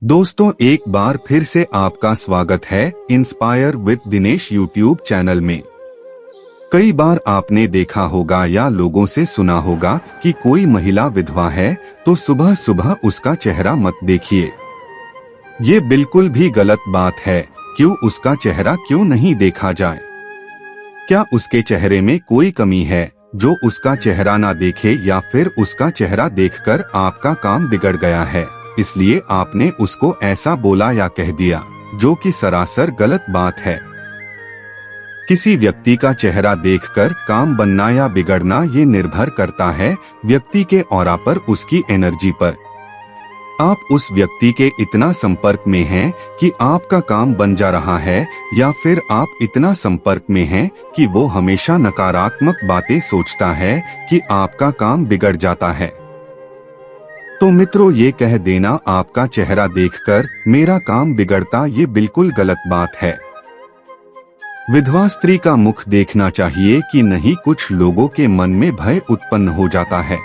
दोस्तों, एक बार फिर से आपका स्वागत है inspire with Dinesh YouTube channel में। कई बार आपने देखा होगा या लोगों से सुना होगा कि कोई महिला विधवा है तो सुबह सुबह उसका चेहरा मत देखिए। ये बिल्कुल भी गलत बात है। क्यों उसका चेहरा क्यों नहीं देखा जाए? क्या उसके चेहरे में कोई कमी है जो उसका चेहरा ना देखे, या फिर उसका चेहरा देखकर आपका काम बिगड़ गया है इसलिए आपने उसको ऐसा बोला या कह दिया, जो कि सरासर गलत बात है। किसी व्यक्ति का चेहरा देखकर काम बनना या बिगड़ना ये निर्भर करता है व्यक्ति के ऑरा पर, उसकी एनर्जी पर। आप उस व्यक्ति के इतना संपर्क में हैं कि आपका काम बन जा रहा है, या फिर आप इतना संपर्क में हैं कि वो हमेशा नकारात्मक बातें सोचता है कि आपका काम बिगड़ जाता है। तो मित्रों, ये कह देना आपका चेहरा देखकर मेरा काम बिगड़ता, ये बिल्कुल गलत बात है। विधवा स्त्री का मुख देखना चाहिए कि नहीं, कुछ लोगों के मन में भय उत्पन्न हो जाता है।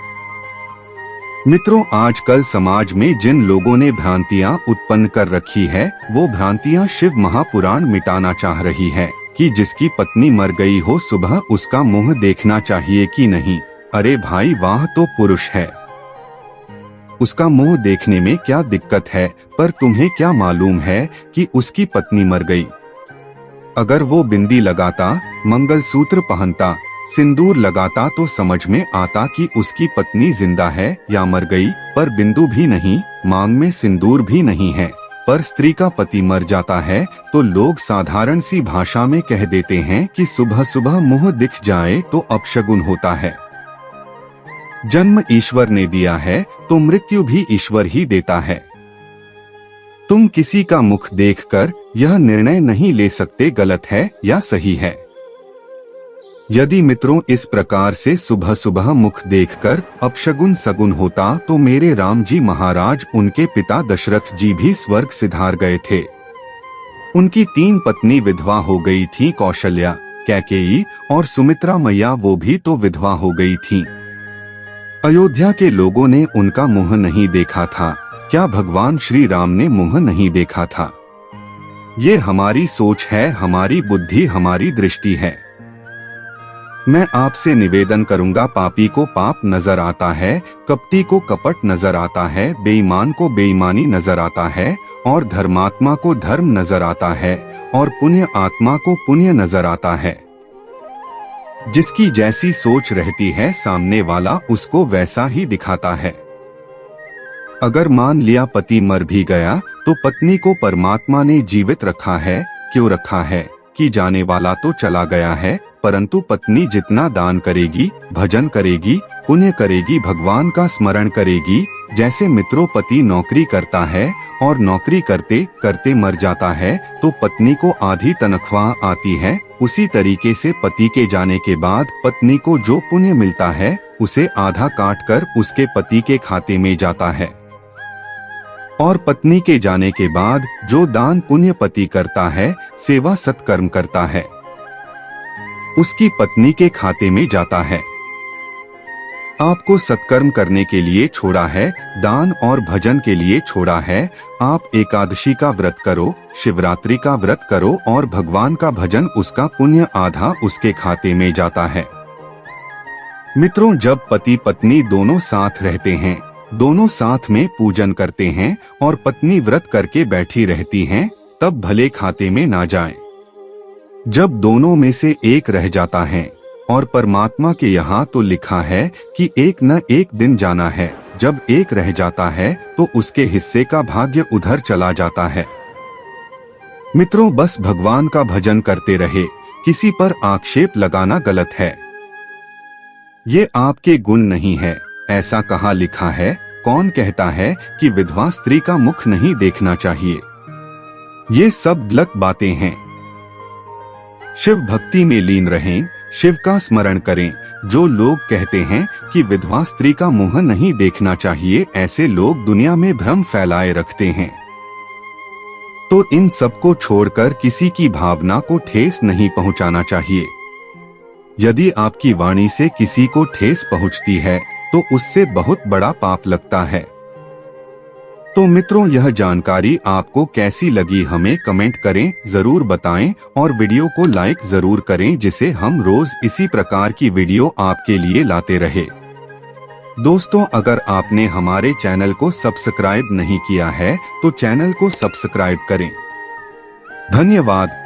मित्रों, आजकल समाज में जिन लोगों ने भ्रांतियां उत्पन्न कर रखी है, वो भ्रांतियां शिव महापुराण मिटाना चाह रही है कि जिसकी पत्नी मर गई हो, सुबह उसका मुंह देखना चाहिए कि नहीं। अरे भाई, वाह तो पुरुष है, उसका मुंह देखने में क्या दिक्कत है? पर तुम्हें क्या मालूम है कि उसकी पत्नी मर गई? अगर वो बिंदी लगाता, मंगलसूत्र पहनता, सिंदूर लगाता तो समझ में आता कि उसकी पत्नी जिंदा है या मर गई। पर बिंदु भी नहीं, मांग में सिंदूर भी नहीं है। पर स्त्री का पति मर जाता है तो लोग साधारण सी भाषा में कह देते हैं कि सुबह सुबह मुंह दिख जाए तो अपशगुन होता है। जन्म ईश्वर ने दिया है तो मृत्यु भी ईश्वर ही देता है। तुम किसी का मुख देखकर यह निर्णय नहीं ले सकते गलत है या सही है। यदि मित्रों इस प्रकार से सुबह सुबह मुख देखकर अपशगुन सगुन होता तो मेरे राम जी महाराज, उनके पिता दशरथ जी भी स्वर्ग सिधार गए थे। उनकी 3 पत्नी विधवा हो गई थी, कौशल्या, कैकेयी और सुमित्रा मैया, वो भी तो विधवा हो गई थी। अयोध्या के लोगों ने उनका मुंह नहीं देखा था। क्या भगवान श्री राम ने मुंह नहीं देखा था? ये हमारी सोच है, हमारी बुद्धि, हमारी दृष्टि है। मैं आपसे निवेदन करूंगा, पापी को पाप नजर आता है, कपटी को कपट नजर आता है, बेईमान को बेईमानी नजर आता है, और धर्मात्मा को धर्म नजर आता है, और पुण्य आत्मा को पुण्य नजर आता है। जिसकी जैसी सोच रहती है, सामने वाला उसको वैसा ही दिखाता है। अगर मान लिया पति मर भी गया तो पत्नी को परमात्मा ने जीवित रखा है। क्यों रखा है? कि जाने वाला तो चला गया है, परंतु पत्नी जितना दान करेगी, भजन करेगी, पुण्य करेगी, भगवान का स्मरण करेगी। जैसे मित्रों, पति नौकरी करता है और नौकरी करते करते मर जाता है तो पत्नी को आधी तनख्वाह आती है, उसी तरीके से पति के जाने के बाद पत्नी को जो पुण्य मिलता है उसे आधा काट कर उसके पति के खाते में जाता है। और पत्नी के जाने के बाद जो दान पुण्य पति करता है, सेवा सत्कर्म करता है, उसकी पत्नी के खाते में जाता है। आपको सत्कर्म करने के लिए छोड़ा है, दान और भजन के लिए छोड़ा है। आप एकादशी का व्रत करो, शिवरात्रि का व्रत करो और भगवान का भजन, उसका पुण्य आधा उसके खाते में जाता है। मित्रों, जब पति पत्नी दोनों साथ रहते हैं, दोनों साथ में पूजन करते हैं और पत्नी व्रत करके बैठी रहती हैं, तब भले खाते में ना जाए। जब दोनों में से एक रह जाता है, और परमात्मा के यहाँ तो लिखा है कि एक न एक दिन जाना है, जब एक रह जाता है तो उसके हिस्से का भाग्य उधर चला जाता है। मित्रों, बस भगवान का भजन करते रहे, किसी पर आक्षेप लगाना गलत है। ये आपके गुण नहीं है, ऐसा कहाँ लिखा है? कौन कहता है कि विधवा स्त्री का मुख नहीं देखना चाहिए? ये सब गलत बातें हैं। शिव भक्ति में लीन रहें, शिव का स्मरण करें। जो लोग कहते हैं कि विधवा स्त्री का मुंह नहीं देखना चाहिए, ऐसे लोग दुनिया में भ्रम फैलाए रखते हैं। तो इन सबको छोड़कर किसी की भावना को ठेस नहीं पहुंचाना चाहिए। यदि आपकी वाणी से किसी को ठेस पहुंचती है तो उससे बहुत बड़ा पाप लगता है। तो मित्रों, यह जानकारी आपको कैसी लगी हमें कमेंट करें, जरूर बताएं और वीडियो को लाइक जरूर करें, जिसे हम रोज इसी प्रकार की वीडियो आपके लिए लाते रहे। दोस्तों, अगर आपने हमारे चैनल को सब्सक्राइब नहीं किया है तो चैनल को सब्सक्राइब करें। धन्यवाद।